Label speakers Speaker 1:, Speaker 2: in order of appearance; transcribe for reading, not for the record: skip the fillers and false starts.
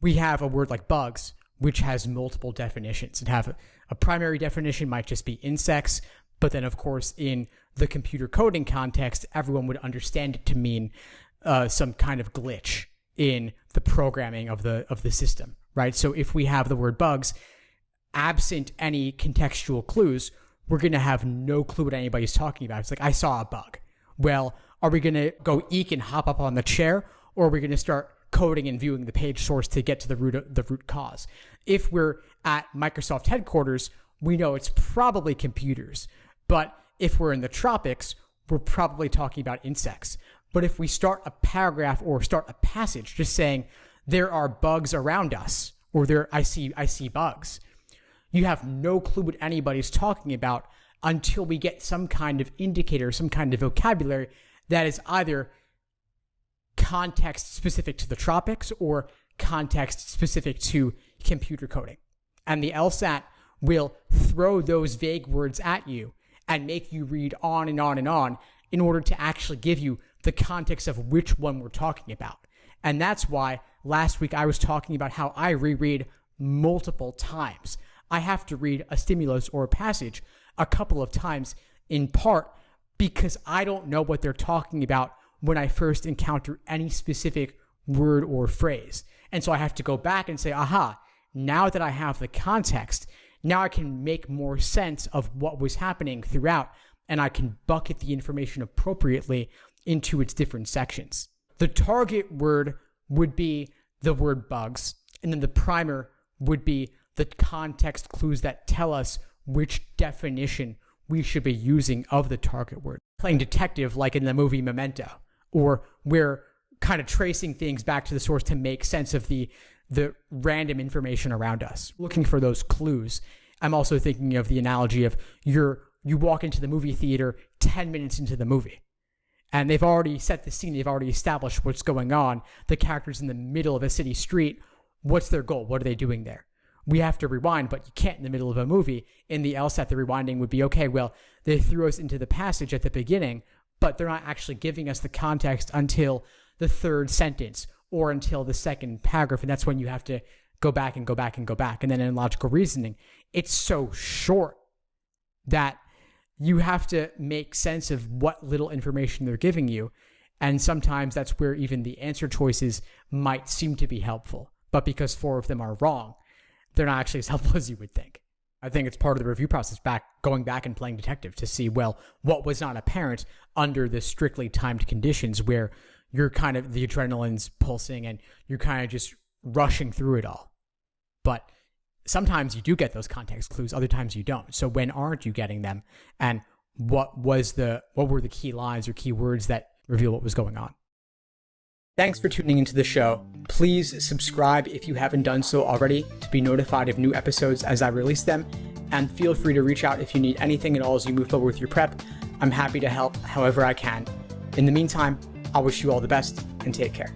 Speaker 1: we have a word like bugs, which has multiple definitions. It have a primary definition might just be insects, but then of course in the computer coding context, everyone would understand it to mean some kind of glitch in the programming of the system, right? So if we have the word bugs, absent any contextual clues, we're going to have no clue what anybody's talking about. It's like, I saw a bug. Well, are we going to go eek and hop up on the chair, or are we going to start coding and viewing the page source to get to the root cause? If we're at Microsoft headquarters, we know it's probably computers. But if we're in the tropics, we're probably talking about insects. But if we start a paragraph or start a passage just saying, there are bugs around us, or I see bugs, you have no clue what anybody's talking about until we get some kind of indicator, some kind of vocabulary that is either context specific to the tropics or context specific to computer coding. And the LSAT will throw those vague words at you and make you read on and on and on in order to actually give you the context of which one we're talking about. And that's why last week I was talking about how I reread multiple times. I have to read a stimulus or a passage a couple of times, in part because I don't know what they're talking about when I first encounter any specific word or phrase. And so I have to go back and say, aha, now that I have the context, now I can make more sense of what was happening throughout, and I can bucket the information appropriately into its different sections. The target word would be the word bugs, and then the primer would be the context clues that tell us which definition we should be using of the target word. Playing detective like in the movie Memento, or we're kind of tracing things back to the source to make sense of the random information around us, looking for those clues. I'm also thinking of the analogy of you walk into the movie theater 10 minutes into the movie, and they've already set the scene, they've already established what's going on. The character's in the middle of a city street. What's their goal? What are they doing there? We have to rewind, but you can't in the middle of a movie. In the LSAT, the rewinding would be, okay, well, they threw us into the passage at the beginning, but they're not actually giving us the context until the third sentence or until the second paragraph, and that's when you have to go back and go back and go back. And then in logical reasoning, it's so short that you have to make sense of what little information they're giving you, and sometimes that's where even the answer choices might seem to be helpful, but because 4 of them are wrong, they're not actually as helpful as you would think. I think it's part of the review process, going back and playing detective to see, well, what was not apparent under the strictly timed conditions where you're kind of, the adrenaline's pulsing and you're kind of just rushing through it all. But sometimes you do get those context clues, other times you don't. So when aren't you getting them? And what were the key lines or key words that reveal what was going on? Thanks for tuning into the show. Please subscribe if you haven't done so already to be notified of new episodes as I release them. And feel free to reach out if you need anything at all as you move forward with your prep. I'm happy to help however I can. In the meantime, I'll wish you all the best and take care.